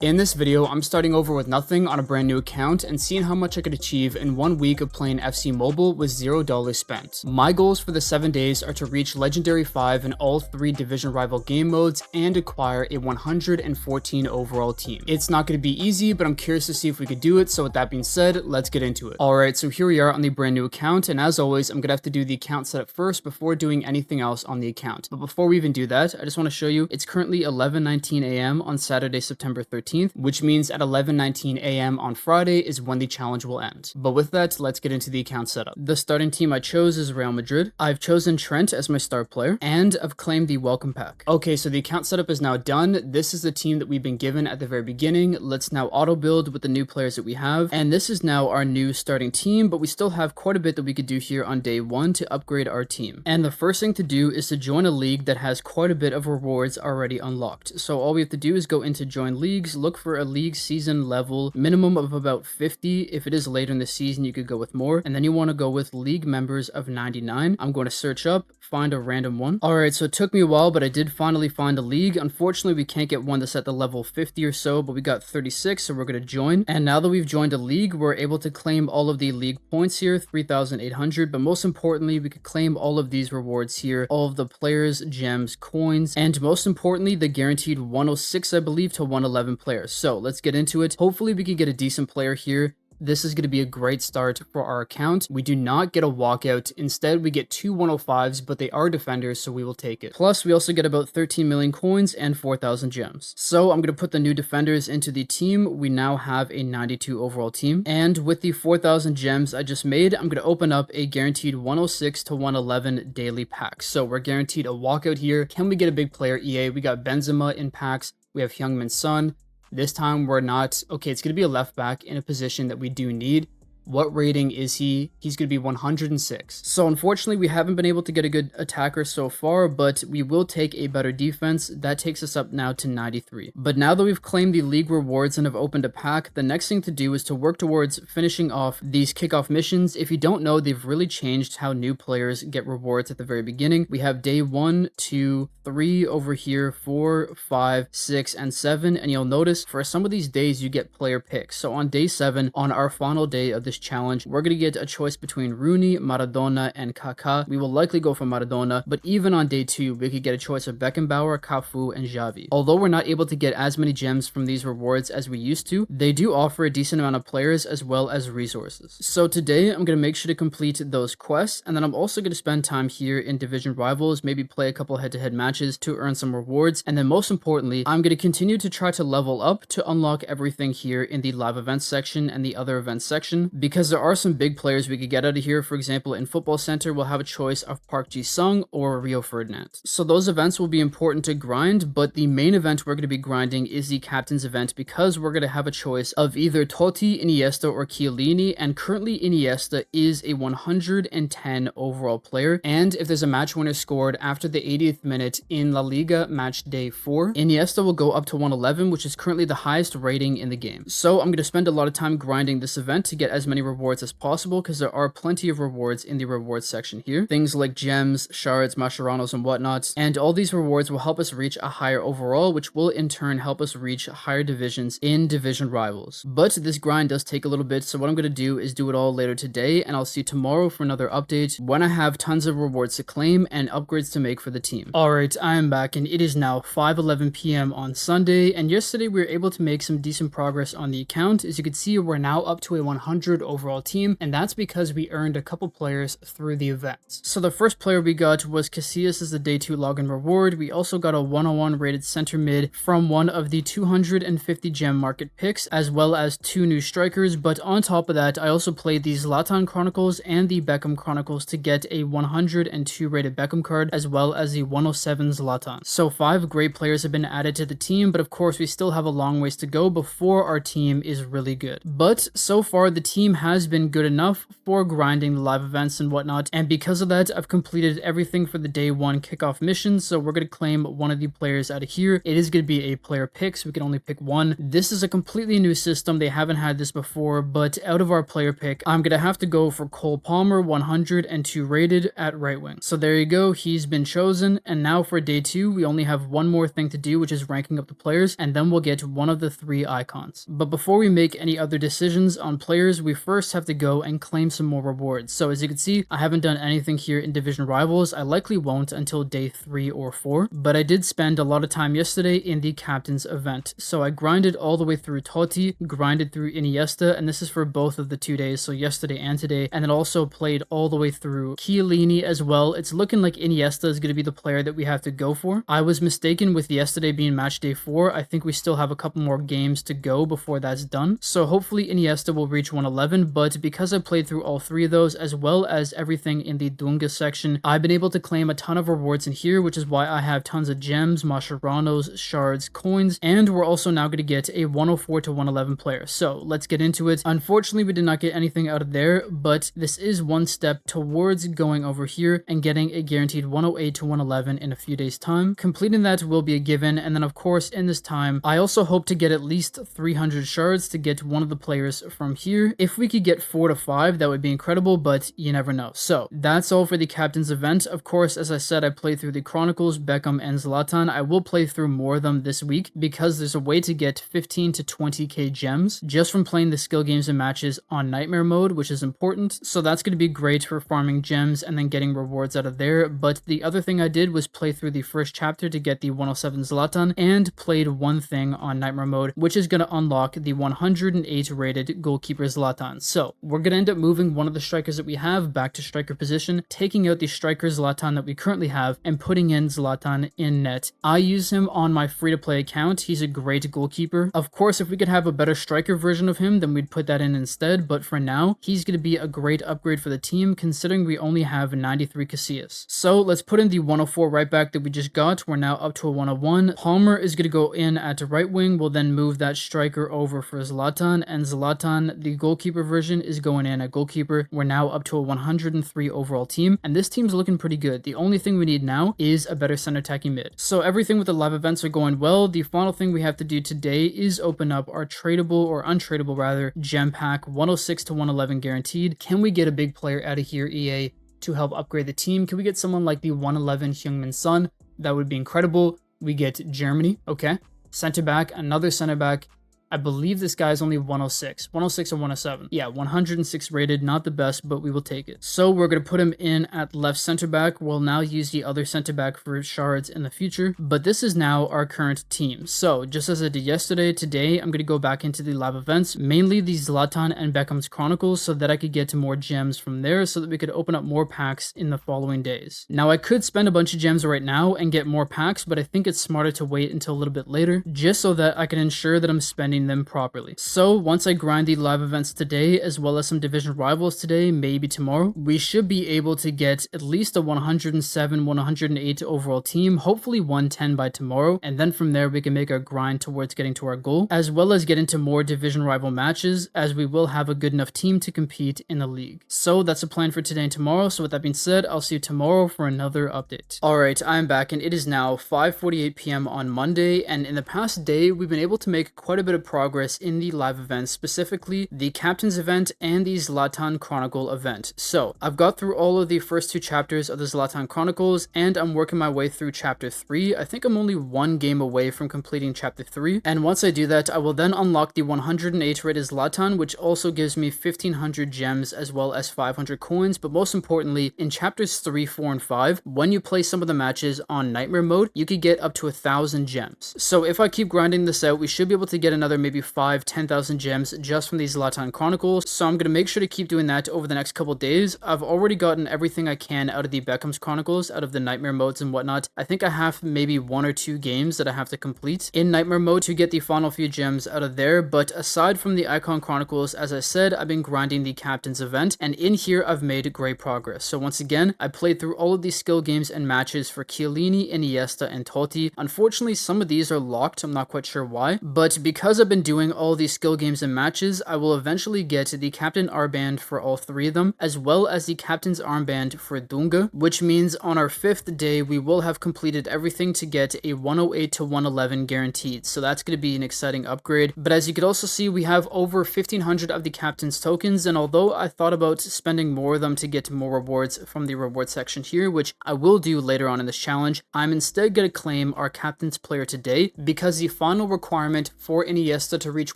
In this video, I'm starting over with nothing on a brand new account and seeing how much I could achieve in 1 week of playing FC Mobile with $0 spent. My goals for the 7 days are to reach Legendary 5 in all 3 division rival game modes and acquire a 114 overall team. It's not going to be easy, but I'm curious to see if we could do it, so with that being said, let's get into it. Alright, so here we are on the brand new account, and as always, I'm going to have to do the account setup first before doing anything else on the account. But before we even do that, I just want to show you, it's currently 11:19 a.m. on Saturday, September 13th. Which means at 11:19 a.m. on Friday is when the challenge will end. But with that, let's get into the account setup. The starting team I chose is Real Madrid. I've chosen Trent as my star player, and I've claimed the welcome pack. Okay, so the account setup is now done. This is the team that we've been given at the very beginning. Let's now auto build with the new players that we have, and this is now our new starting team, but we still have quite a bit that we could do here on day 1 to upgrade our team. And the first thing to do is to join a league that has quite a bit of rewards already unlocked. So all we have to do is go into join leagues, look for a league season level minimum of about 50. If it is later in the season, you could go with more, and then you want to go with league members of 99. I'm going to search up, find a random one. Alright, so it took me a while, but I did finally find a league. Unfortunately, we can't get one that's at the level 50 or so, but we got 36, so we're going to join. And now that we've joined a league, we're able to claim all of the league points here, 3,800, but most importantly, we could claim all of these rewards here, all of the players, gems, coins, and most importantly, the guaranteed 106, I believe, to 111 players. So let's get into it. Hopefully we can get a decent player here. This is going to be a great start for our account. We do not get a walkout. Instead, we get 2 105s, but they are defenders, so we will take it. Plus, we also get about 13 million coins and 4,000 gems. So I'm going to put the new defenders into the team. We now have a 92 overall team. And with the 4,000 gems I just made, I'm going to open up a guaranteed 106 to 111 daily pack. So we're guaranteed a walkout here. Can we get a big player, EA? We got Benzema in packs. We have Heung-min Son. This time we're not. Okay, it's going to be a left back in a position that we do need. What rating is he? He's going to be 106. So unfortunately, we haven't been able to get a good attacker so far, but we will take a better defense. That takes us up now to 93. But now that we've claimed the league rewards and have opened a pack, the next thing to do is to work towards finishing off these kickoff missions. If you don't know, they've really changed how new players get rewards at the very beginning. We have day 1, 2, 3 over here, 4, 5, 6, and 7. And you'll notice for some of these days, you get player picks. So on day 7, on our final day of this challenge, we're going to get a choice between Rooney, Maradona, and Kaká. We will likely go for Maradona, but even on day 2, we could get a choice of Beckenbauer, Cafu, and Xavi. Although we're not able to get as many gems from these rewards as we used to, they do offer a decent amount of players as well as resources. So today, I'm going to make sure to complete those quests, and then I'm also going to spend time here in Division Rivals, maybe play a couple head-to-head matches to earn some rewards, and then most importantly, I'm going to continue to try to level up to unlock everything here in the live events section and the other events section, because there are some big players we could get out of here. For example, in Football Center, we'll have a choice of Park Ji-sung or Rio Ferdinand. So those events will be important to grind, but the main event we're going to be grinding is the captain's event, because we're going to have a choice of either Totti, Iniesta, or Chiellini, and currently Iniesta is a 110 overall player, and if there's a match winner scored after the 80th minute in La Liga match day 4, Iniesta will go up to 111, which is currently the highest rating in the game. So I'm going to spend a lot of time grinding this event to get as many rewards as possible, because there are plenty of rewards in the rewards section here. Things like gems, shards, Mascherano's, and whatnot. And all these rewards will help us reach a higher overall, which will in turn help us reach higher divisions in division rivals. But this grind does take a little bit, so what I'm going to do is do it all later today, and I'll see you tomorrow for another update when I have tons of rewards to claim and upgrades to make for the team. Alright, I am back, and it is now 5:11 p.m. on Sunday, and yesterday we were able to make some decent progress on the account. As you can see, we're now up to a 100 overall team, and that's because we earned a couple players through the events. So the first player we got was Casillas as the day 2 login reward. We also got a 101 rated center mid from one of the 250 gem market picks, as well as 2 new strikers. But on top of that, I also played the Zlatan Chronicles and the Beckham Chronicles to get a 102 rated Beckham card, as well as the 107 Zlatan. So 5 great players have been added to the team, but of course we still have a long ways to go before our team is really good. But so far the team team has been good enough for grinding the live events and whatnot, and because of that, I've completed everything for the day 1 kickoff mission, so we're going to claim one of the players out of here. It is going to be a player pick, so we can only pick one. This is a completely new system. They haven't had this before, but out of our player pick, I'm going to have to go for Cole Palmer, 102 rated at right wing. So there you go, he's been chosen, and now for day 2, we only have one more thing to do, which is ranking up the players, and then we'll get one of the 3 icons. But before we make any other decisions on players, we first have to go and claim some more rewards. So as you can see, I haven't done anything here in Division Rivals. I likely won't until day 3 or 4, but I did spend a lot of time yesterday in the captain's event. So I grinded all the way through Totti, grinded through Iniesta, and this is for both of the 2 days, so yesterday and today, and then also played all the way through Chiellini as well. It's looking like Iniesta is going to be the player that we have to go for. I was mistaken with yesterday being match day 4. I think we still have a couple more games to go before that's done, so hopefully Iniesta will reach 111, but because I played through all 3 of those as well as everything in the Dunga section, I've been able to claim a ton of rewards in here, which is why I have tons of gems, Mascherano's, shards, coins, and we're also now going to get a 104 to 111 player. So let's get into it. Unfortunately, we did not get anything out of there, but this is one step towards going over here and getting a guaranteed 108 to 111 in a few days time. Completing that will be a given, and then of course in this time I also hope to get at least 300 shards to get one of the players from here. If we could get 4 to 5, that would be incredible, but you never know. So that's all for the captain's event. Of course, as I said, I played through the Chronicles, Beckham, and Zlatan. I will play through more of them this week because there's a way to get 15 to 20k gems just from playing the skill games and matches on Nightmare mode, which is important. So that's going to be great for farming gems and then getting rewards out of there. But the other thing I did was play through the first chapter to get the 107 Zlatan and played one thing on Nightmare mode, which is going to unlock the 108 rated goalkeeper Zlatan. So we're going to end up moving one of the strikers that we have back to striker position, taking out the striker Zlatan that we currently have and putting in Zlatan in net. I use him on my free-to-play account. He's a great goalkeeper. Of course, if we could have a better striker version of him, then we'd put that in instead, but for now, he's going to be a great upgrade for the team considering we only have 93 Casillas. So let's put in the 104 right back that we just got. We're now up to a 101. Palmer is going to go in at right wing. We'll then move that striker over for Zlatan, and Zlatan, the goalkeeper version, is going in at goalkeeper. We're now up to a 103 overall team, and this team's looking pretty good. The only thing we need now is a better center attacking mid. So everything with the live events are going well. The final thing we have to do today is open up our tradable, or untradeable rather, gem pack, 106 to 111 guaranteed. Can we get a big player out of here, EA, to help upgrade the team? Can we get someone like the 111 Heung-min Son? That would be incredible. We get Germany, okay. Center back, another center back. I believe this guy is only 106 or 107. Yeah, 106 rated, not the best, but we will take it. So we're going to put him in at left center back. We'll now use the other center back for shards in the future, but this is now our current team. So just as I did yesterday, today I'm going to go back into the live events, mainly the Zlatan and Beckham's Chronicles, so that I could get to more gems from there so that we could open up more packs in the following days. Now I could spend a bunch of gems right now and get more packs, but I think it's smarter to wait until a little bit later, just so that I can ensure that I'm spending them properly. So once I grind the live events today, as well as some division rivals today, maybe tomorrow, we should be able to get at least a 107, 108 overall team, hopefully 110 by tomorrow, and then from there we can make our grind towards getting to our goal, as well as get into more division rival matches, as we will have a good enough team to compete in the league. So that's the plan for today and tomorrow. So with that being said, I'll see you tomorrow for another update. Alright, I'm back, and it is now 5:48 p.m. on Monday, and in the past day, we've been able to make quite a bit of progress in the live events, specifically the Captain's event and the Zlatan Chronicle event. So I've got through all of the first 2 chapters of the Zlatan Chronicles, and I'm working my way through chapter 3. I think I'm only 1 game away from completing chapter 3, and once I do that, I will then unlock the 108 rated Zlatan, which also gives me 1500 gems as well as 500 coins. But most importantly, in chapters 3, 4, and 5, when you play some of the matches on Nightmare mode, you could get up to 1,000 gems. So if I keep grinding this out, we should be able to get another maybe 10,000 gems just from these Zlatan Chronicles. So I'm going to make sure to keep doing that over the next couple days. I've already gotten everything I can out of the Beckham's Chronicles, out of the Nightmare modes and whatnot. I think I have maybe 1 or 2 games that I have to complete in Nightmare mode to get the final few gems out of there. But aside from the Icon Chronicles, as I said, I've been grinding the Captain's event, and in here I've made great progress. So once again, I played through all of these skill games and matches for Chiellini, Iniesta, and Totti. Unfortunately, some of these are locked. I'm not quite sure why, but because I've I've been doing all these skill games and matches, I will eventually get the Captain Armband for all 3 of them, as well as the Captain's Armband for Dunga, which means on our 5th day, we will have completed everything to get a 108 to 111 guaranteed. So that's going to be an exciting upgrade. But as you could also see, we have over 1,500 of the Captain's tokens, and although I thought about spending more of them to get more rewards from the reward section here, which I will do later on in this challenge, I'm instead going to claim our Captain's player today because the final requirement for Iniesta to reach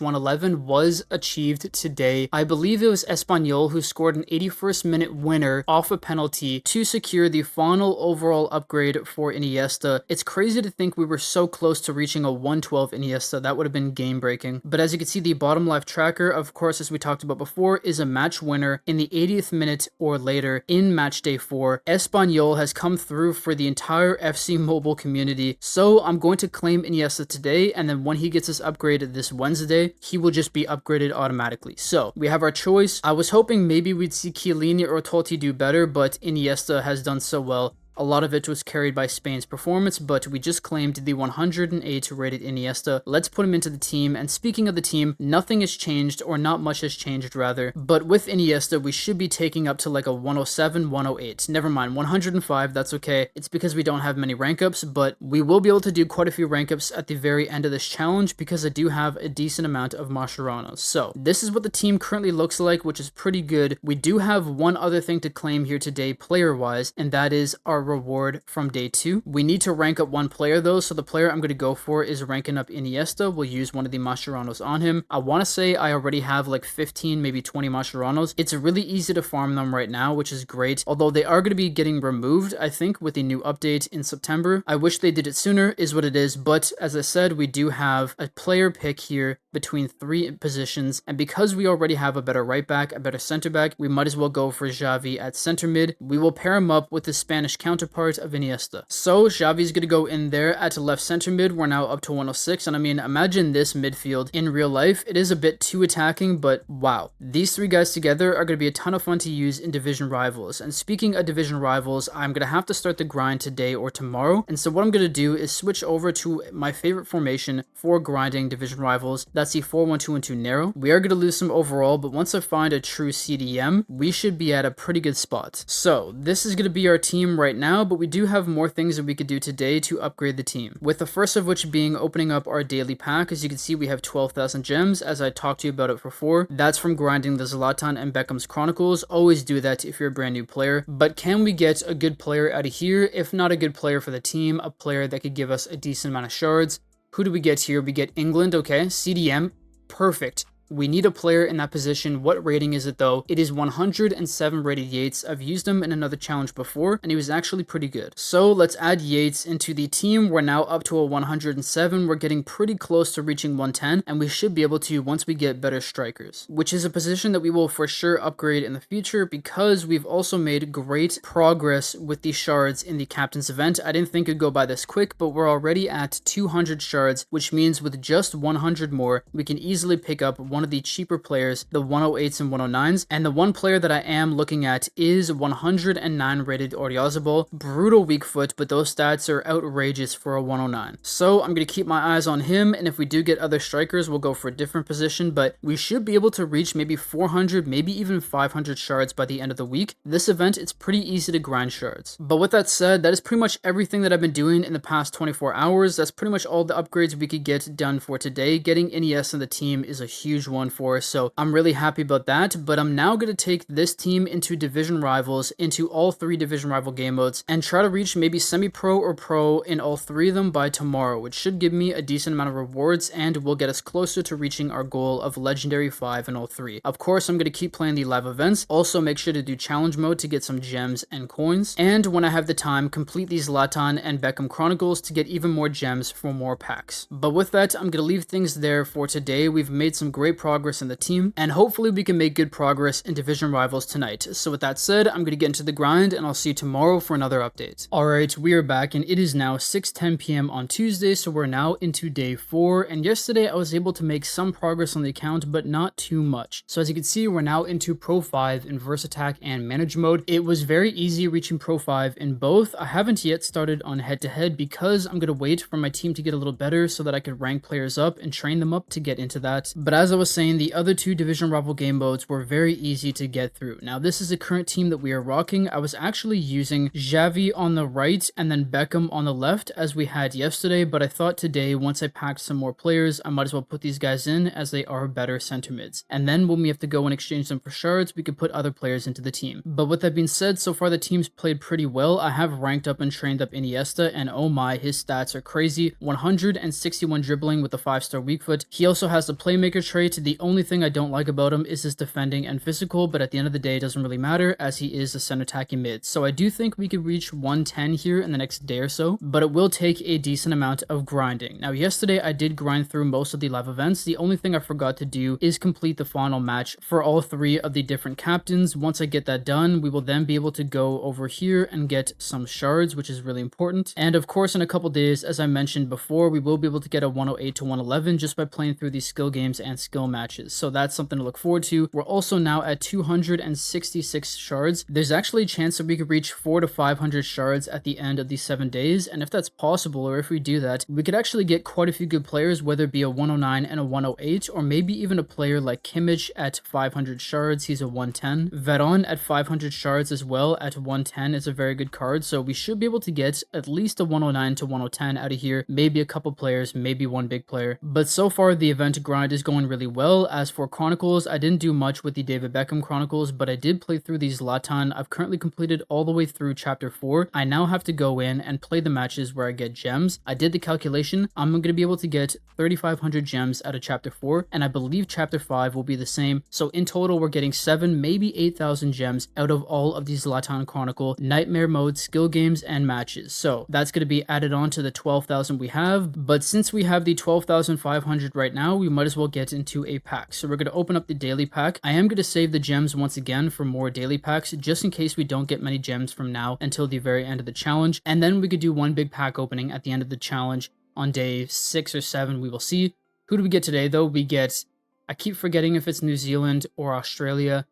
111 was achieved today. I believe it was Espanyol who scored an 81st minute winner off a penalty to secure the final overall upgrade for Iniesta. It's crazy to think we were so close to reaching a 112 Iniesta. That would have been game breaking. But as you can see, the bottom left tracker, of course, as we talked about before, is a match winner in the 80th minute or later in match day 4. Espanyol has come through for the entire FC Mobile community. So I'm going to claim Iniesta today, and then when he gets his upgrade this Wednesday, he will just be upgraded automatically. So we have our choice. I was hoping maybe we'd see Chiellini or Totti do better, but Iniesta has done so well. A lot of it was carried by Spain's performance, but we just claimed the 108 rated Iniesta. Let's put him into the team. And speaking of the team, nothing has changed, or not much has changed rather. But with Iniesta, we should be taking up to like a 107, 108. Never mind, 105, that's okay. It's because we don't have many rank ups, but we will be able to do quite a few rank ups at the very end of this challenge because I do have a decent amount of Mascherano's. So this is what the team currently looks like, which is pretty good. We do have one other thing to claim here today player-wise, and that is our reward from day 2. We need to rank up one player though, so the player I'm going to go for is ranking up Iniesta. We'll use one of the Mascherano's on him. I want to say I already have like 15, maybe 20 Mascherano's. It's really easy to farm them right now, which is great, although they are going to be getting removed, I think, with the new update in September. I wish they did it sooner, is what it is, but as I said, we do have a player pick here between 3 positions, and because we already have a better right back, a better center back, we might as well go for Xavi at center mid. We will pair him up with the Spanish counterpart of Iniesta. So Xavi's going to go in there at left center mid. We're now up to 106, and I mean, imagine this midfield in real life. It is a bit too attacking, but wow. These 3 guys together are going to be a ton of fun to use in division rivals. And speaking of division rivals, I'm going to have to start the grind today or tomorrow, and so what I'm going to do is switch over to my favorite formation for grinding division rivals. That's the 4-1-2-1-2 narrow. We are going to lose some overall, but once I find a true CDM, we should be at a pretty good spot. So this is going to be our team right now, but we do have more things that we could do today to upgrade the team, with the first of which being opening up our daily pack. As you can see, we have 12,000 gems, as I talked to you about it before. That's from grinding the Zlatan and Beckham's Chronicles. Always do that if you're a brand new player. But can we get a good player out of here? If not a good player for the team, a player that could give us a decent amount of shards. Who do we get here? We get England, okay. CDM, perfect. We need a player in that position. What rating is it though? It is 107 rated Yates. I've used him in another challenge before, and he was actually pretty good. So let's add Yates into the team. We're now up to a 107. We're getting pretty close to reaching 110, and we should be able to once we get better strikers, which is a position that we will for sure upgrade in the future because we've also made great progress with the shards in the captain's event. I didn't think it'd go by this quick, but we're already at 200 shards, which means with just 100 more, we can easily pick up one of the cheaper players, the 108s and 109s, and the one player that I am looking at is 109 rated Oyarzabal. Brutal weak foot, but those stats are outrageous for a 109. So I'm going to keep my eyes on him, and if we do get other strikers, we'll go for a different position, but we should be able to reach maybe 400, maybe even 500 shards by the end of the week. This event, it's pretty easy to grind shards. But with that said, that is pretty much everything that I've been doing in the past 24 hours. That's pretty much all the upgrades we could get done for today. Getting Iniesta in the team is a huge one for us, so I'm really happy about that. But I'm now going to take this team into division rivals, into all 3 division rival game modes, and try to reach maybe semi-pro or pro in all 3 of them by tomorrow, which should give me a decent amount of rewards and will get us closer to reaching our goal of legendary 5 in all 3. Of course, I'm going to keep playing the live events. Also make sure to do challenge mode to get some gems and coins, and when I have the time, complete these Zlatan and Beckham Chronicles to get even more gems for more packs. But with that, I'm going to leave things there for today. We've made some great great progress in the team, and hopefully we can make good progress in division rivals tonight. So with that said, I'm going to get into the grind, and I'll see you tomorrow for another update. Alright, we are back, and it is now 6:10 p.m. on Tuesday, so we're now into day 4, and yesterday I was able to make some progress on the account, but not too much. So as you can see, we're now into Pro 5 in Verse Attack and Manage mode. It was very easy reaching Pro 5 in both. I haven't yet started on head-to-head because I'm going to wait for my team to get a little better so that I could rank players up and train them up to get into that. But as I was saying, the other two division rival game modes were very easy to get through. Now this is the current team that we are rocking. I was actually using Xavi on the right and then Beckham on the left as we had yesterday, but I thought today, once I packed some more players, I might as well put these guys in as they are better center mids. And then when we have to go and exchange them for shards, we could put other players into the team. But with that being said, so far the team's played pretty well. I have ranked up and trained up Iniesta, and oh my, his stats are crazy. 161 dribbling with a 5-star weak foot. He also has the playmaker trait. The only thing I don't like about him is his defending and physical, but at the end of the day, it doesn't really matter as he is a center attacking mid. So I do think we could reach 110 here in the next day or so, but it will take a decent amount of grinding. Now yesterday I did grind through most of the live events. The only thing I forgot to do is complete the final match for all 3 of the different captains. Once I get that done, we will then be able to go over here and get some shards, which is really important. And of course, in a couple days, as I mentioned before, we will be able to get a 108 to 111 just by playing through these skill games and skill matches. So that's something to look forward to. We're also now at 266 shards. There's actually a chance that we could reach 400 to 500 shards at the end of these 7 days. And if that's possible, or if we do that, we could actually get quite a few good players, whether it be a 109 and a 108, or maybe even a player like Kimmich at 500 shards. He's a 110. Veron at 500 shards as well at 110 is a very good card. So we should be able to get at least a 109 to 110 out of here. Maybe a couple players, maybe one big player. But so far the event grind is going really well. As for Chronicles, I didn't do much with the David Beckham Chronicles, but I did play through these Zlatan. I've currently completed all the way through chapter 4. I now have to go in and play the matches where I get gems. I did the calculation. I'm going to be able to get 3,500 gems out of chapter 4, and I believe chapter 5 will be the same. So in total, we're getting 7, maybe 8,000 gems out of all of these Zlatan Chronicle nightmare mode skill games and matches. So that's going to be added on to the 12,000 we have. But since we have the 12,500 right now, we might as well get into a pack. So we're going to open up the daily pack. I am going to save the gems once again for more daily packs, just in case we don't get many gems from now until the very end of the challenge. And then we could do one big pack opening at the end of the challenge on day 6 or 7. We will see. Who do we get today though? We get, I keep forgetting if it's New Zealand or Australia.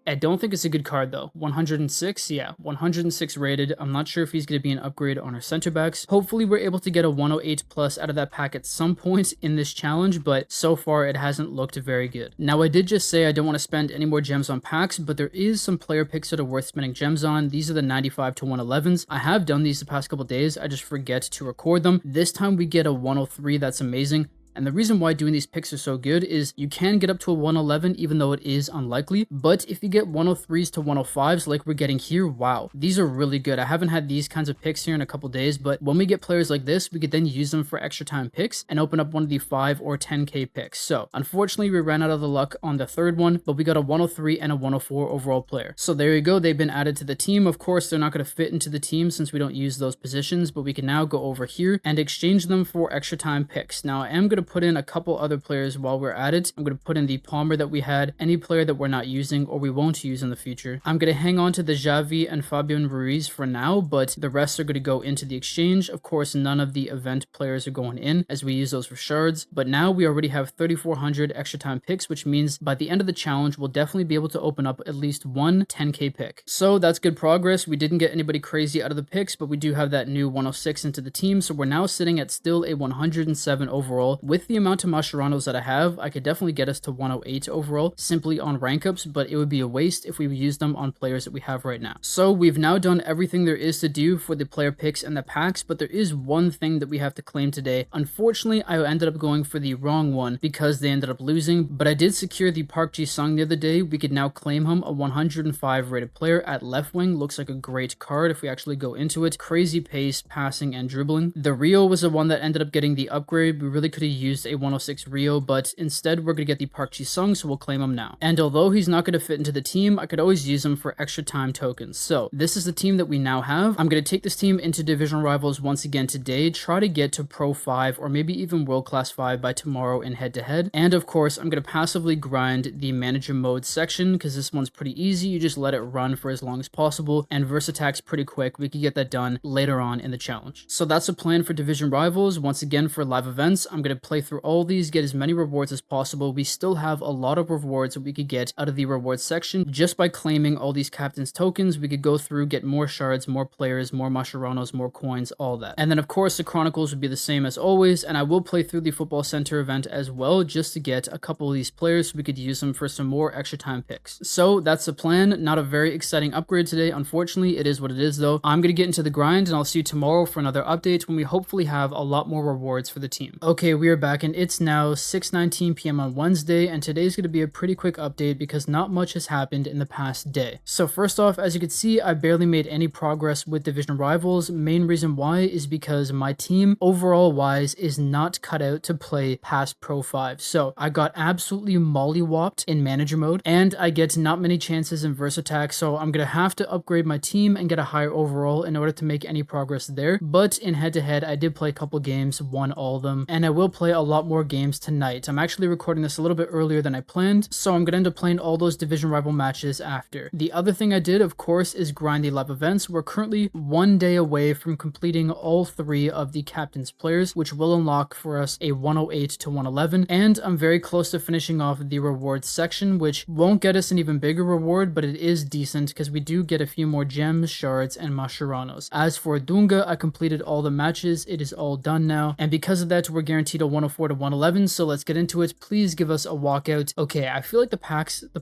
I don't think it's a good card though. 106, yeah, 106 rated. I'm not sure if he's going to be an upgrade on our center backs. Hopefully we're able to get a 108 plus out of that pack at some point in this challenge, but so far it hasn't looked very good. Now I did just say I don't want to spend any more gems on packs, but there is some player picks that are worth spending gems on. These are the 95 to 111s. I have done these the past couple days. I just forget to record them. This time we get a 103. That's amazing. And the reason why doing these picks are so good is you can get up to a 111 even though it is unlikely, but if you get 103s to 105s like we're getting here, wow, these are really good. I haven't had these kinds of picks here in a couple days, but when we get players like this, we could then use them for extra time picks and open up one of the 5 or 10k picks. So unfortunately we ran out of the luck on the third one, but we got a 103 and a 104 overall player. So there you go, they've been added to the team. Of course, they're not going to fit into the team since we don't use those positions, but we can now go over here and exchange them for extra time picks. Now I am going to put in a couple other players while we're at it. I'm going to put in the Palmer that we had, any player that we're not using or we won't use in the future. I'm going to hang on to the Xavi and Fabian Ruiz for now, but the rest are going to go into the exchange. Of course, none of the event players are going in as we use those for shards, but now we already have 3,400 extra time picks, which means by the end of the challenge, we'll definitely be able to open up at least one 10k pick. So that's good progress. We didn't get anybody crazy out of the picks, but we do have that new 106 into the team. So we're now sitting at still a 107 overall. With the amount of Mascherano's that I have, I could definitely get us to 108 overall simply on rank ups, but it would be a waste if we used them on players that we have right now. So we've now done everything there is to do for the player picks and the packs, but there is one thing that we have to claim today. Unfortunately, I ended up going for the wrong one because they ended up losing, but I did secure the Park Ji-sung the other day. We could now claim him, a 105 rated player at left wing. Looks like a great card if we actually go into it. Crazy pace, passing, and dribbling. The Rio was the one that ended up getting the upgrade. We really could have used a 106 Rio, but instead we're going to get the Park Ji-sung, so we'll claim him now. And although he's not going to fit into the team, I could always use him for extra time tokens. So this is the team that we now have. I'm going to take this team into Division Rivals once again today, try to get to Pro 5 or maybe even World Class 5 by tomorrow in head-to-head. And of course, I'm going to passively grind the manager mode section because this one's pretty easy. You just let it run for as long as possible, and verse attack's pretty quick. We could get that done later on in the challenge. So that's the plan for Division Rivals. Once again, for live events, I'm going to play through all these, get as many rewards as possible. We still have a lot of rewards that we could get out of the rewards section. Just by claiming all these captain's tokens, we could go through, get more shards, more players, more Mashiranos, more coins, all that. And then of course the Chronicles would be the same as always, and I will play through the Football Center event as well, just to get a couple of these players so we could use them for some more extra time picks. So that's the plan. Not a very exciting upgrade today, unfortunately. It is what it is though. I'm going to get into the grind, and I'll see you tomorrow for another update when we hopefully have a lot more rewards for the team. Okay, we are back, and it's now 6:19 p.m. on Wednesday, and today's going to be a pretty quick update because not much has happened in the past day. So first off, as you can see, I barely made any progress with Division Rivals. Main reason why is because my team, overall wise, is not cut out to play past Pro 5. So I got absolutely mollywopped in manager mode, and I get not many chances in verse attack, so I'm going to have to upgrade my team and get a higher overall in order to make any progress there. But in head-to-head, I did play a couple games, won all of them, and I will play a lot more games tonight. I'm actually recording this a little bit earlier than I planned, so I'm going to end up playing all those Division Rival matches after. The other thing I did, of course, is grind the live events. We're currently 1 day away from completing all 3 of the captain's players, which will unlock for us a 108 to 111, and I'm very close to finishing off the rewards section, which won't get us an even bigger reward, but it is decent because we do get a few more gems, shards, and Mashiranos. As for Dunga, I completed all the matches. It is all done now, and because of that, we're guaranteed a 104 to 111, so let's get into it. Please give us a walkout. Okay, I feel like the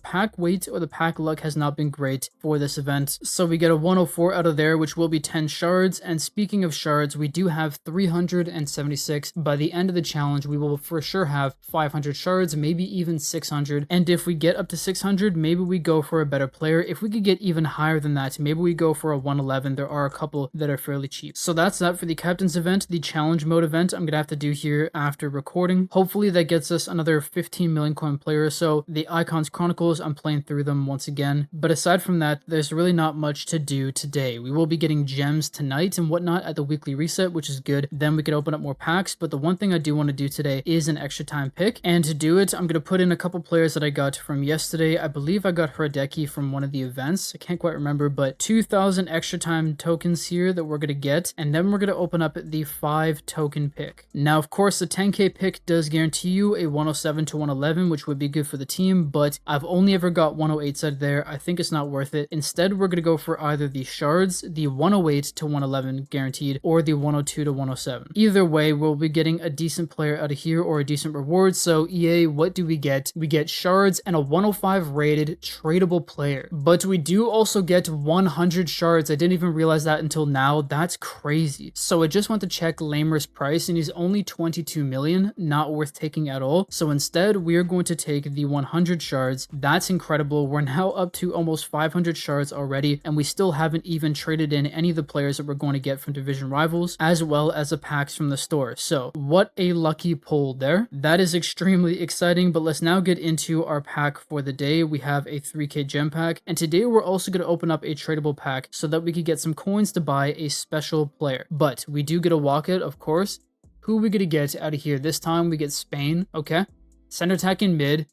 pack weight or the pack luck has not been great for this event, so we get a 104 out of there, which will be 10 shards. And speaking of shards, we do have 376. By the end of the challenge, we will for sure have 500 shards, maybe even 600, and if we get up to 600, maybe we go for a better player. If we could get even higher than that, maybe we go for a 111. There are a couple that are fairly cheap. So that's that for the captain's event. The challenge mode event I'm gonna have to do here after recording. Hopefully that gets us another 15 million coin player or so. The Icons Chronicles, I'm playing through them once again, but aside from that, there's really not much to do today. We will be getting gems tonight and whatnot at the weekly reset, which is good. Then we could open up more packs, but the one thing I do want to do today is an extra time pick, and to do it, I'm going to put in a couple players that I got from yesterday. I believe I got Hradecki from one of the events. I can't quite remember, but 2,000 extra time tokens here that we're going to get, and then we're going to open up the 5 token pick. Now, of course, the 10k pick does guarantee you a 107 to 111, which would be good for the team, but I've only ever got 108s out there. I think it's not worth it. Instead, we're going to go for either the shards, the 108 to 111 guaranteed, or the 102 to 107. Either way, we'll be getting a decent player out of here or a decent reward. So EA, what do we get? We get shards and a 105 rated tradable player, but we do also get 100 shards. I didn't even realize that until now. That's crazy. So I just went to check Lamer's price, and he's only 22 million, not worth taking at all. So instead, we are going to take the 100 shards. That's incredible. We're now up to almost 500 shards already, and we still haven't even traded in any of the players that we're going to get from Division Rivals, as well as the packs from the store. So what a lucky pull there. That is extremely exciting, but let's now get into our pack for the day. We have a 3k gem pack, and today we're also going to open up a tradable pack so that we could get some coins to buy a special player. But we do get a walkout, of course. Who are we going to get out of here? This time we get Spain, okay? Center attack in mid.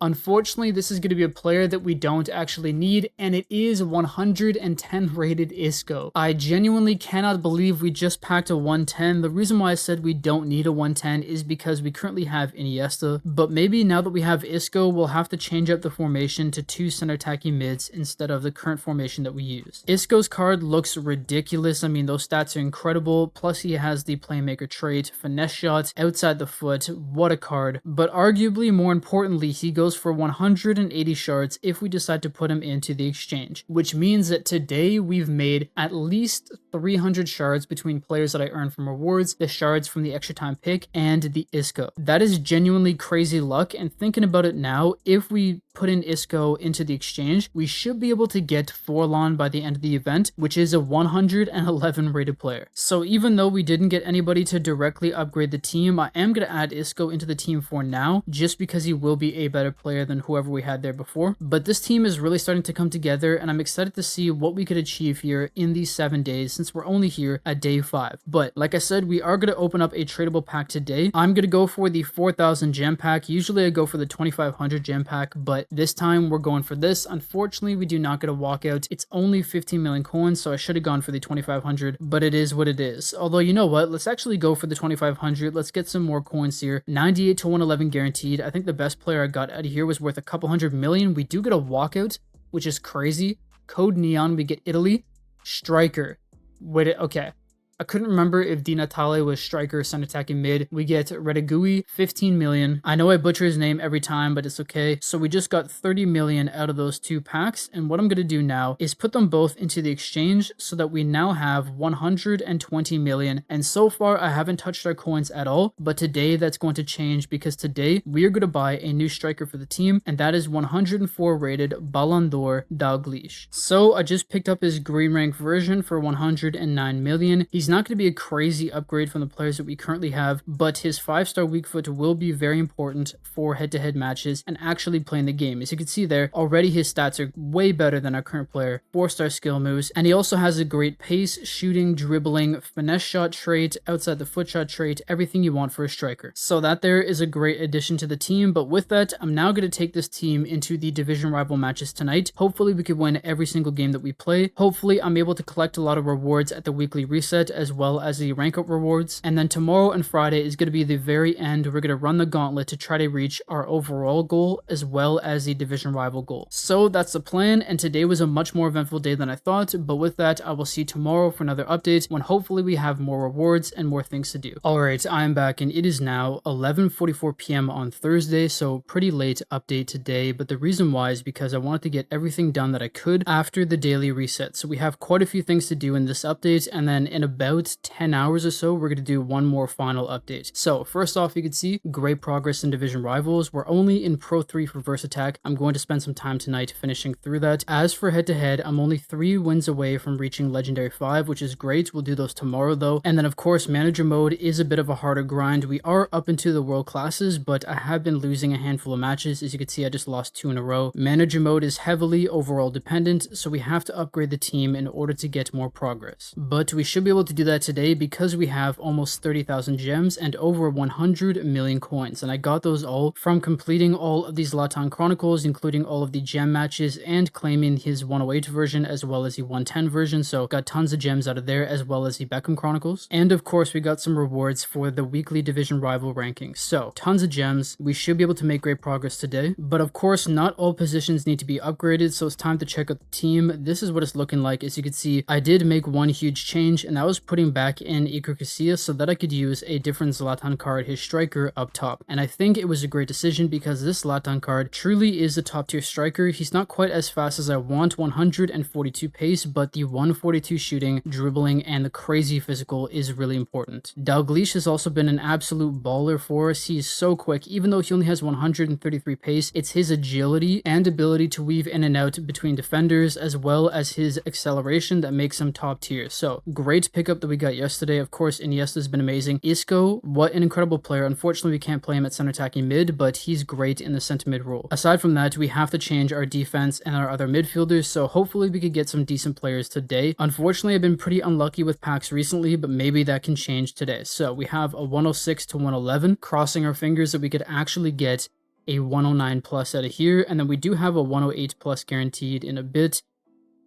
Unfortunately, this is going to be a player that we don't actually need, and it is 110 rated Isco. I genuinely cannot believe we just packed a 110. The reason why I said we don't need a 110 is because we currently have Iniesta, but maybe now that we have Isco, we'll have to change up the formation to 2 center attacking mids instead of the current formation that we use. Isco's card looks ridiculous. I mean, those stats are incredible, plus he has the playmaker trait, finesse shot, outside the foot, what a card. But arguably more importantly, he goes goes for 180 shards if we decide to put him into the exchange, which means that today we've made at least 300 shards between players that I earned from rewards, the shards from the extra time pick, and the Isco. That is genuinely crazy luck, and thinking about it now, if we put in Isco into the exchange, we should be able to get Forlan by the end of the event, which is a 111 rated player. So even though we didn't get anybody to directly upgrade the team, I am going to add Isco into the team for now, just because he will be a better player than whoever we had there before. But this team is really starting to come together, and I'm excited to see what we could achieve here in these 7 days, since we're only here at day 5. But like I said, we are going to open up a tradable pack today. I'm going to go for the 4,000 gem pack. Usually I go for the 2,500 gem pack, but this time we're going for this. Unfortunately, we do not get a walkout. It's only 15 million coins, so I should have gone for the 2,500, but it is what it is. Although, you know what? Let's actually go for the 2,500. Let's get some more coins here. 98 to 111 guaranteed. I think the best player I got out of here was worth a couple hundred million. We do get a walkout, which is crazy. Code Neon, we get Italy. Striker. Wait, okay. I couldn't remember if Di Natale was striker, center attacking mid. We get Redigui, 15 million. I know I butcher his name every time, but it's okay. So we just got 30 million out of those 2 packs. And what I'm going to do now is put them both into the exchange so that we now have 120 million. And so far, I haven't touched our coins at all. But today, that's going to change because today, we are going to buy a new striker for the team. And that is 104 rated Ballon d'Or Dalglish. So I just picked up his green rank version for 109 million. He's not going to be a crazy upgrade from the players that we currently have, but his 5-star weak foot will be very important for head-to-head matches and actually playing the game. As you can see there, already his stats are way better than our current player. 4-star skill moves, and he also has a great pace, shooting, dribbling, finesse shot trait, outside the foot shot trait, everything you want for a striker. So that there is a great addition to the team, but with that, I'm now going to take this team into the division rival matches tonight. Hopefully we could win every single game that we play. Hopefully I'm able to collect a lot of rewards at the weekly reset, as well as the rank up rewards. And then tomorrow and Friday is going to be the very end. We're going to run the gauntlet to try to reach our overall goal as well as the division rival goal. So that's the plan, and today was a much more eventful day than I thought, but with that, I will see you tomorrow for another update when hopefully we have more rewards and more things to do. Alright, I'm back, and it is now 11:44 p.m. on Thursday, so pretty late update today, but the reason why is because I wanted to get everything done that I could after the daily reset. So we have quite a few things to do in this update, and then in about 10 hours or so, we're going to do one more final update. So first off, you can see great progress in division rivals. We're only in Pro 3 for Verse Attack. I'm going to spend some time tonight finishing through that. As for head to head, I'm only 3 wins away from reaching Legendary 5, which is great. We'll do those tomorrow though. And then of course, manager mode is a bit of a harder grind. We are up into the world classes, but I have been losing a handful of matches. As you can see, I just lost 2 in a row. Manager mode is heavily overall dependent, so we have to upgrade the team in order to get more progress. But we should be able to do that today because we have almost 30,000 gems and over 100 million coins, and I got those all from completing all of these Zlatan Chronicles, including all of the gem matches and claiming his 108 version as well as the 110 version. So got tons of gems out of there, as well as the Beckham Chronicles, and of course we got some rewards for the weekly division rival rankings. So tons of gems. We should be able to make great progress today, but of course not all positions need to be upgraded, so it's time to check out the team. This is what it's looking like. As you can see, I did make one huge change, and that was putting back in Iker Casillas so that I could use a different Zlatan card, his striker, up top. And I think it was a great decision because this Zlatan card truly is a top tier striker. He's not quite as fast as I want, 142 pace, but the 142 shooting, dribbling, and the crazy physical is really important. Dalglish has also been an absolute baller for us. He is so quick. Even though he only has 133 pace, it's his agility and ability to weave in and out between defenders, as well as his acceleration that makes him top tier. So great pickup that we got yesterday. Of course, Iniesta's been amazing. Isco, what an incredible player. Unfortunately, we can't play him at center attacking mid, but he's great in the center mid role. Aside from that, we have to change our defense and our other midfielders, so hopefully we could get some decent players today. Unfortunately, I've been pretty unlucky with packs recently, but maybe that can change today. So we have a 106 to 111, crossing our fingers that we could actually get a 109 plus out of here, and then we do have a 108 plus guaranteed in a bit.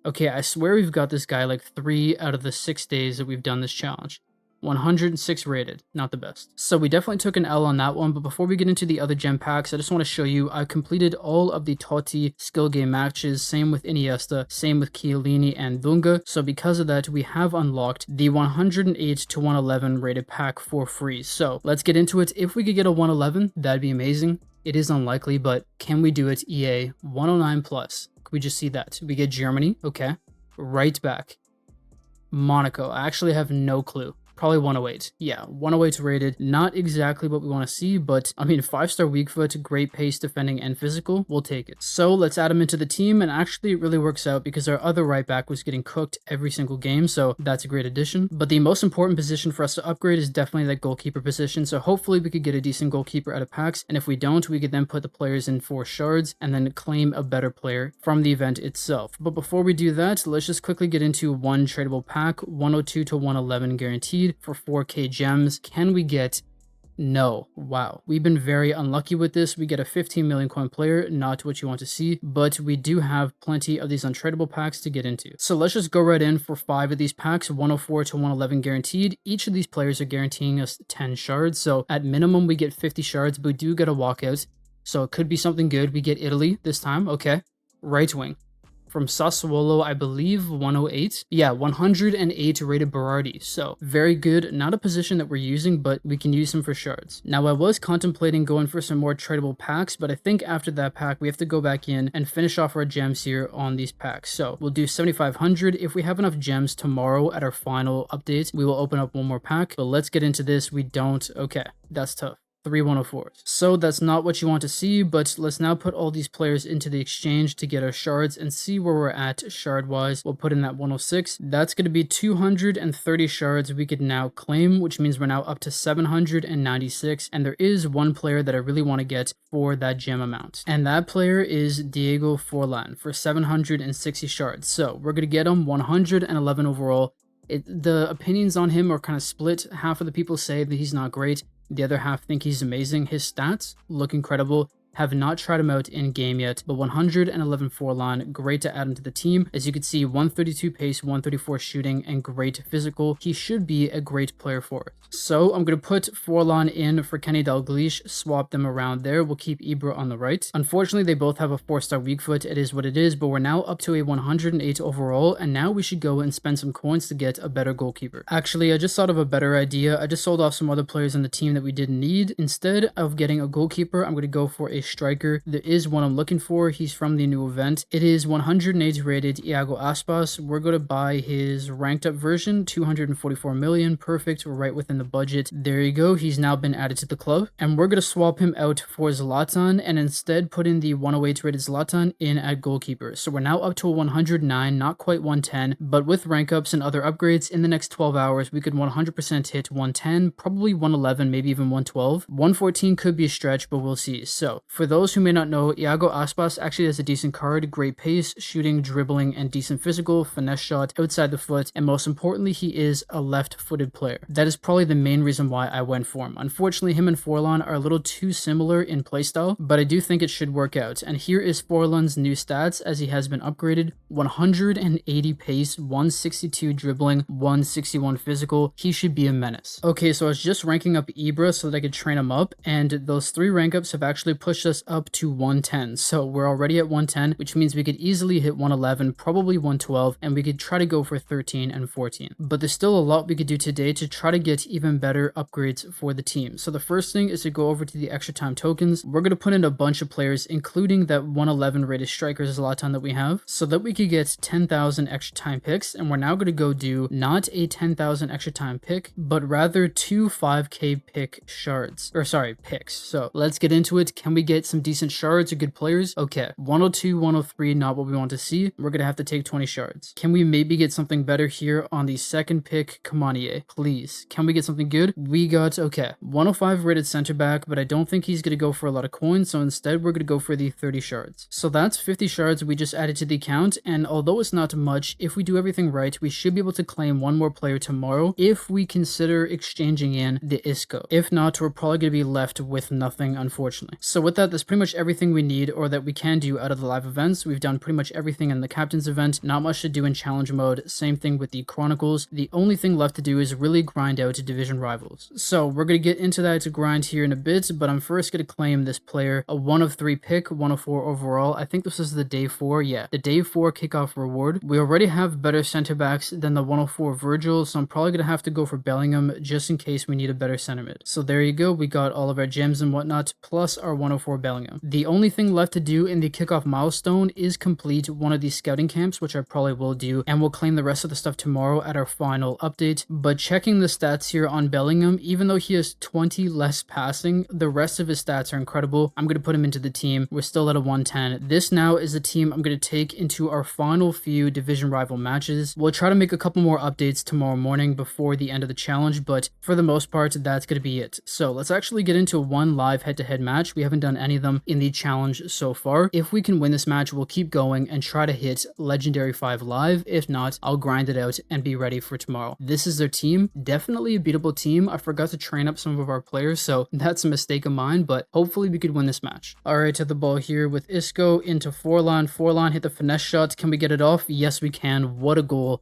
Okay, I swear we've got this guy like 3 out of the 6 days that we've done this challenge. 106 rated, not the best. So we definitely took an L on that one, but before we get into the other gem packs, I just want to show you I've completed all of the Totti skill game matches, same with Iniesta, same with Chiellini and Dunga. So because of that, we have unlocked the 108 to 111 rated pack for free. So let's get into it. If we could get a 111, that'd be amazing. It is unlikely, but can we do it? EA 109 plus. Can we just see that? We get Germany. Okay. Right back. Monaco. I actually have no clue. Probably 108. Yeah, 108 rated. Not exactly what we want to see, but I mean, 5-star weak foot, great pace, defending, and physical. We'll take it. So let's add him into the team, and actually it really works out because our other right back was getting cooked every single game, so that's a great addition. But the most important position for us to upgrade is definitely that goalkeeper position, so hopefully we could get a decent goalkeeper out of packs, and if we don't, we could then put the players in for shards and then claim a better player from the event itself. But before we do that, let's just quickly get into one tradable pack, 102 to 111 guaranteed for 4k gems. Can we get? No. Wow. We've been very unlucky with this. We get a 15 million coin player, not what you want to see, but we do have plenty of these untradeable packs to get into. So let's just go right in for 5 of these packs, 104 to 111 guaranteed. Each of these players are guaranteeing us 10 shards, so at minimum we get 50 shards, but we do get a walkout, so it could be something good. We get Italy this time. Okay. Right wing. From Sassuolo, I believe 108. Yeah, 108 rated Berardi. So very good. Not a position that we're using, but we can use him for shards. Now, I was contemplating going for some more tradable packs, but I think after that pack, we have to go back in and finish off our gems here on these packs. So we'll do 7,500. If we have enough gems tomorrow at our final update, we will open up one more pack. But let's get into this. We don't. Okay, that's tough. 3 104s. So that's not what you want to see, but let's now put all these players into the exchange to get our shards and see where we're at shard wise. We'll put in that 106. That's going to be 230 shards we could now claim, which means we're now up to 796. And there is one player that I really want to get for that gem amount. And that player is Diego Forlan for 760 shards. So we're going to get him 111 overall. The opinions on him are kind of split. Half of the people say that he's not great. The other half think he's amazing. His stats look incredible. Have not tried him out in game yet, but 111 Forlan, great to add him to the team. As you can see, 132 pace, 134 shooting, and great physical. He should be a great player for us. So I'm going to put Forlan in for Kenny Dalglish, swap them around there. We'll keep Ibra on the right. Unfortunately, they both have a 4-star weak foot. It is what it is, but we're now up to a 108 overall, and now we should go and spend some coins to get a better goalkeeper. Actually, I just thought of a better idea. I just sold off some other players in the team that we didn't need. Instead of getting a goalkeeper, I'm going to go for a striker. There is one I'm looking for. He's from the new event. It is 108 rated Iago Aspas. We're going to buy his ranked up version, 244 million. Perfect. We're right within the budget. There you go. He's now been added to the club. And we're going to swap him out for Zlatan and instead put in the 108 rated Zlatan in at goalkeeper. So we're now up to a 109, not quite 110, but with rank ups and other upgrades in the next 12 hours, we could 100% hit 110, probably 111, maybe even 112. 114 could be a stretch, but we'll see. So for those who may not know, Iago Aspas actually has a decent card, great pace, shooting, dribbling, and decent physical, finesse shot, outside the foot, and most importantly, he is a left-footed player. That is probably the main reason why I went for him. Unfortunately, him and Forlan are a little too similar in playstyle, but I do think it should work out. And here is Forlan's new stats as he has been upgraded. 180 pace, 162 dribbling, 161 physical. He should be a menace. Okay, so I was just ranking up Ibra so that I could train him up, and those 3 rank ups have actually pushed us up to 110. So we're already at 110, which means we could easily hit 111, probably 112, and we could try to go for 13 and 14. But there's still a lot we could do today to try to get even better upgrades for the team. So the first thing is to go over to the extra time tokens. We're going to put in a bunch of players, including that 111 rated striker Zlatan that we have, so that we could get 10,000 extra time picks. And we're now going to go do not a 10,000 extra time pick, but rather 2 5k pick shards, or sorry, picks. So let's get into it. Can we get some decent shards or good players? Okay, 102, 103, not what we want to see. We're gonna have to take 20 shards. Can we maybe get something better here on the second pick? Kamanie, please. Can we get something good? We got, okay, 105 rated center back, but I don't think he's gonna go for a lot of coins, so instead we're gonna go for the 30 shards. So that's 50 shards we just added to the account, and although it's not much, if we do everything right, we should be able to claim one more player tomorrow if we consider exchanging in the Isco. If not, we're probably gonna be left with nothing, unfortunately. So with that, that's pretty much everything we need, or that we can do out of the live events. We've done pretty much everything in the captain's event, not much to do in challenge mode, same thing with the chronicles. The only thing left to do is really grind out division rivals. So we're going to get into that to grind here in a bit, but I'm first going to claim this player, a 1 of 3 pick, 104 overall. I think this is the day 4, yeah, the day 4 kickoff reward. We already have better center backs than the 104 Virgil, so I'm probably going to have to go for Bellingham just in case we need a better center mid. So there you go, we got all of our gems and whatnot, plus our 104 for Bellingham. The only thing left to do in the kickoff milestone is complete one of these scouting camps, which I probably will do, and we'll claim the rest of the stuff tomorrow at our final update. But checking the stats here on Bellingham, even though he has 20 less passing, the rest of his stats are incredible. I'm going to put him into the team. We're still at a 110. This now is the team I'm going to take into our final few division rival matches. We'll try to make a couple more updates tomorrow morning before the end of the challenge, but for the most part, that's going to be it. So let's actually get into one live head-to-head match. We haven't done any of them in the challenge so far. If we can win this match, we'll keep going and try to hit Legendary 5 live. If not, I'll grind it out and be ready for tomorrow. This is their team. Definitely a beatable team. I forgot to train up some of our players, so that's a mistake of mine, but hopefully we could win this match. All right, to the ball here with Isco into Forlan. Forlan hit the finesse shot. Can we get it off? Yes, we can. What a goal.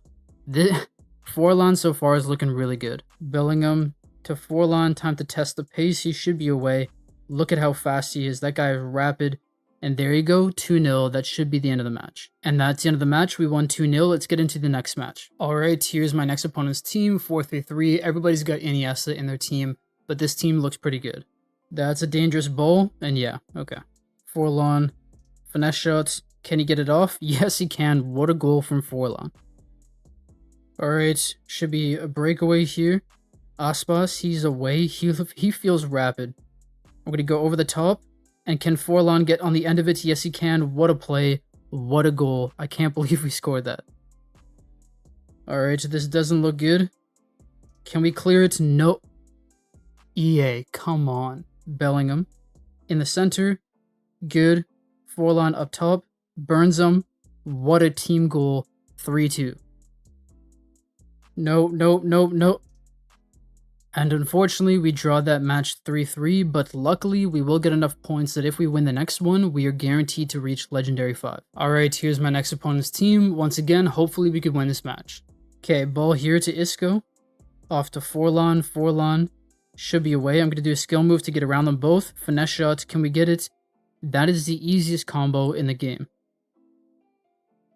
Forlan so far is looking really good. Bellingham to Forlan. Time to test the pace. He should be away. Look at how fast he is. That guy is rapid. And there you go, 2-0. That should be the end of the match. And that's the end of the match. We won 2-0. Let's get into the next match. All right, here's my next opponent's team, 4-3-3. Everybody's got Iniesta in their team, but this team looks pretty good. That's a dangerous ball, and yeah, okay. Forlan, finesse shots. Can he get it off? Yes, he can. What a goal from Forlan. All right, should be a breakaway here. Aspas, he's away. He feels rapid. I'm going to go over the top. And can Forlan get on the end of it? Yes, he can. What a play. What a goal. I can't believe we scored that. All right, this doesn't look good. Can we clear it? No. EA, come on. Bellingham. In the center. Good. Forlan up top. Burns him. What a team goal. 3-2. No. And unfortunately, we draw that match 3-3, but luckily, we will get enough points that if we win the next one, we are guaranteed to reach Legendary 5. Alright, here's my next opponent's team. Once again, hopefully we could win this match. Okay, ball here to Isco. Off to Forlan. Forlan should be away. I'm going to do a skill move to get around them both. Finesse shot. Can we get it? That is the easiest combo in the game.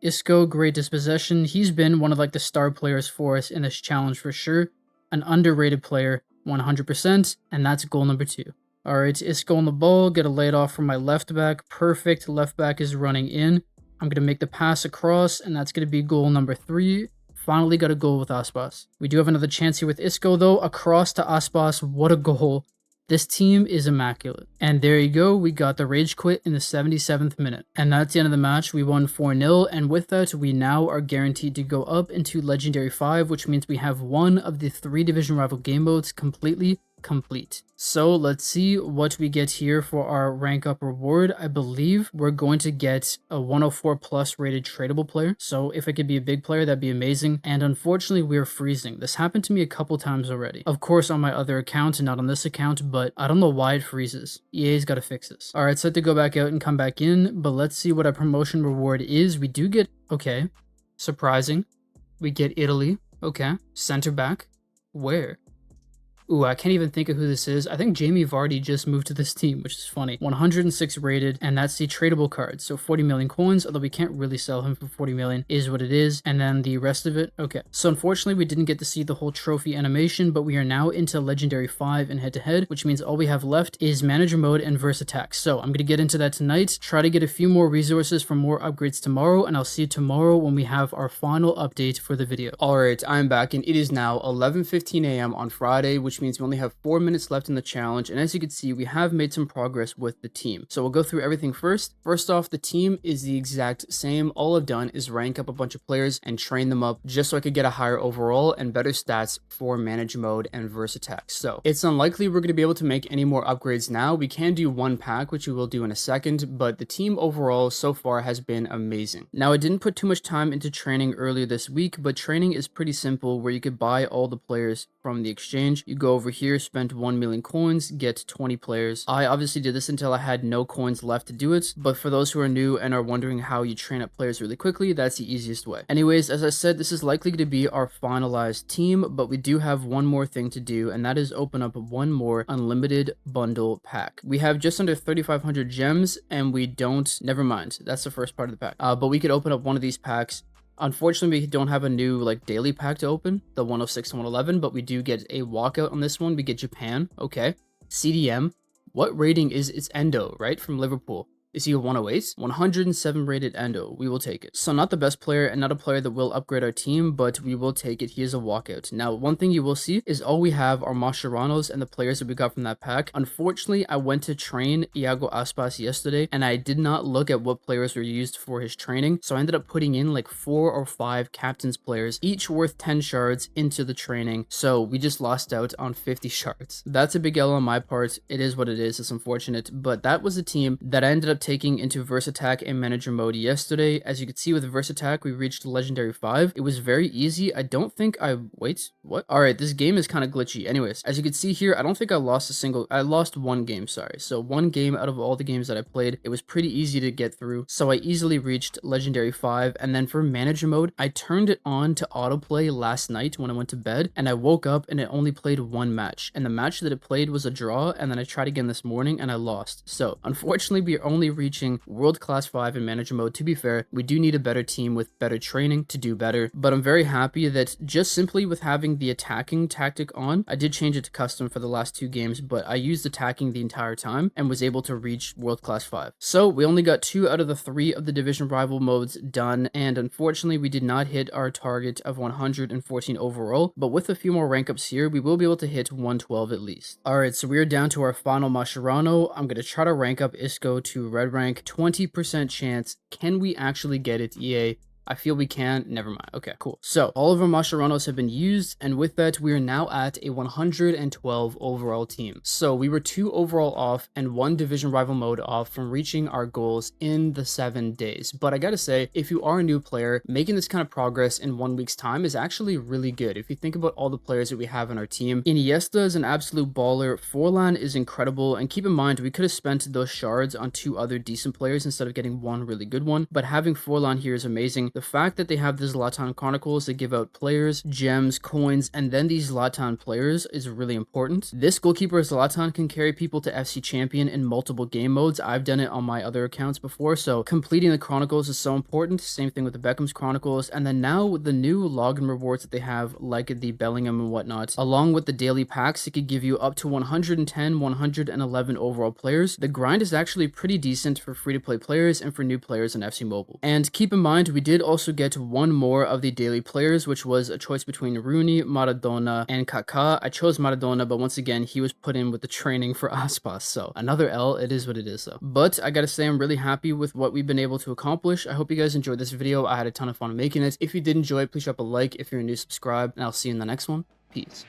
Isco, great dispossession. He's been one of like the star players for us in this challenge for sure. An underrated player, 100%, and that's goal number 2. All right, Isco on the ball, get a laid off from my left back. Perfect, left back is running in. I'm going to make the pass across, and that's going to be goal number 3. Finally got a goal with Aspas. We do have another chance here with Isco, though. Across to Aspas, what a goal. This team is immaculate. And there you go, we got the rage quit in the 77th minute. And that's the end of the match. We won 4-0, and with that, we now are guaranteed to go up into Legendary 5, which means we have one of the 3 division rival game modes completely complete. So let's see what we get here for our rank up reward. I believe we're going to get a 104 plus rated tradable player. So if it could be a big player, that'd be amazing. And unfortunately, we're freezing. This happened to me a couple times already. Of course, on my other account and not on this account, but I don't know why it freezes. EA's got to fix this. All right, set to go back out and come back in, but let's see what our promotion reward is. We do get, okay, surprising. We get Italy, okay, center back. Where? Ooh, I can't even think of who this is. I think Jamie Vardy just moved to this team, which is funny. 106 rated, and that's the tradable card. So 40 million coins, although we can't really sell him for 40 million, is what it is. And then the rest of it, okay. So unfortunately, we didn't get to see the whole trophy animation, but we are now into Legendary 5 and head-to-head, which means all we have left is Manager Mode and Verse Attack. So I'm going to get into that tonight, try to get a few more resources for more upgrades tomorrow, and I'll see you tomorrow when we have our final update for the video. Alright, I'm back, and it is now 11:15 a.m. on Friday, which means we only have 4 minutes left in the challenge, and as you can see, we have made some progress with the team. So we'll go through everything first. First off, the team is the exact same. All I've done is rank up a bunch of players and train them up just so I could get a higher overall and better stats for Manage Mode and Verse Attack. So it's unlikely we're going to be able to make any more upgrades now. We can do one pack, which we will do in a second, but the team overall so far has been amazing. Now, I didn't put too much time into training earlier this week, but training is pretty simple where you could buy all the players from the exchange. You go over here, spend 1 million coins, get 20 players. I obviously did this until I had no coins left to do it, but for those who are new and are wondering how you train up players really quickly, that's the easiest way. Anyways, as I said, this is likely to be our finalized team, but we do have one more thing to do, and that is open up one more unlimited bundle pack. We have just under 3,500 gems, and we don't, never mind, that's the first part of the pack, but we could open up one of these packs. Unfortunately, we don't have a new like daily pack to open, the 106 to 111, but we do get a walkout on this one. We get Japan, okay. CDM, What rating is its Endo, right? From Liverpool. Is he a 108? 107 rated Endo. We will take it. So not the best player and not a player that will upgrade our team, but we will take it. He is a walkout. Now, one thing you will see is all we have are Mascherano's and the players that we got from that pack. Unfortunately, I went to train Iago Aspas yesterday and I did not look at what players were used for his training. So I ended up putting in like 4 or 5 captain's players, each worth 10 shards into the training. So we just lost out on 50 shards. That's a big L on my part. It is what it is. It's unfortunate, but that was a team that I ended up taking into Verse Attack and Manager mode yesterday. As you can see with Verse Attack, we reached Legendary 5. It was very easy. I don't think wait, what? Alright, this game is kind of glitchy. Anyways, as you can see here, I don't think I lost I lost one game, sorry. So one game out of all the games that I played, it was pretty easy to get through. So I easily reached Legendary 5. And then for Manager mode, I turned it on to autoplay last night when I went to bed. And I woke up and it only played one match. And the match that it played was a draw. And then I tried again this morning and I lost. So unfortunately, we are only reaching World Class 5 in Manager mode. To be fair, we do need a better team with better training to do better, but I'm very happy that just simply with having the attacking tactic on, I did change it to custom for the last 2 games, but I used attacking the entire time and was able to reach World Class 5. So we only got 2 out of the 3 of the Division Rival modes done, and unfortunately we did not hit our target of 114 overall, but with a few more rank ups here, we will be able to hit 112 at least. Alright, so we are down to our final Mascherano. I'm going to try to rank up Isco to red rank. 20% chance. Can we actually get it, EA? I feel we can. Never mind. Okay, cool. So all of our Mascheranos have been used, and with that, we are now at a 112 overall team. So we were 2 overall off and 1 division rival mode off from reaching our goals in the 7 days. But I gotta say, if you are a new player, making this kind of progress in 1 week's time is actually really good. If you think about all the players that we have on our team, Iniesta is an absolute baller. Forlan is incredible, and keep in mind, we could have spent those shards on 2 other decent players instead of getting 1 really good one. But having Forlan here is amazing. The fact that they have the Zlatan Chronicles that give out players, gems, coins, and then these Zlatan players is really important. This goalkeeper Zlatan can carry people to FC Champion in multiple game modes. I've done it on my other accounts before, so completing the Chronicles is so important. Same thing with the Beckham's Chronicles, and then now with the new login rewards that they have, like the Bellingham and whatnot, along with the daily packs, it could give you up to 110, 111 overall players. The grind is actually pretty decent for free-to-play players and for new players on FC Mobile. And keep in mind, we did also get 1 more of the daily players, which was a choice between Rooney, Maradona, and Kaká. I chose Maradona, but once again, he was put in with the training for Aspas, so another L. It is what it is, though. But I gotta say, I'm really happy with what we've been able to accomplish. I hope you guys enjoyed this video. I had a ton of fun making it. If you did enjoy it, please drop a like. If you're new, subscribe, and I'll see you in the next one. Peace.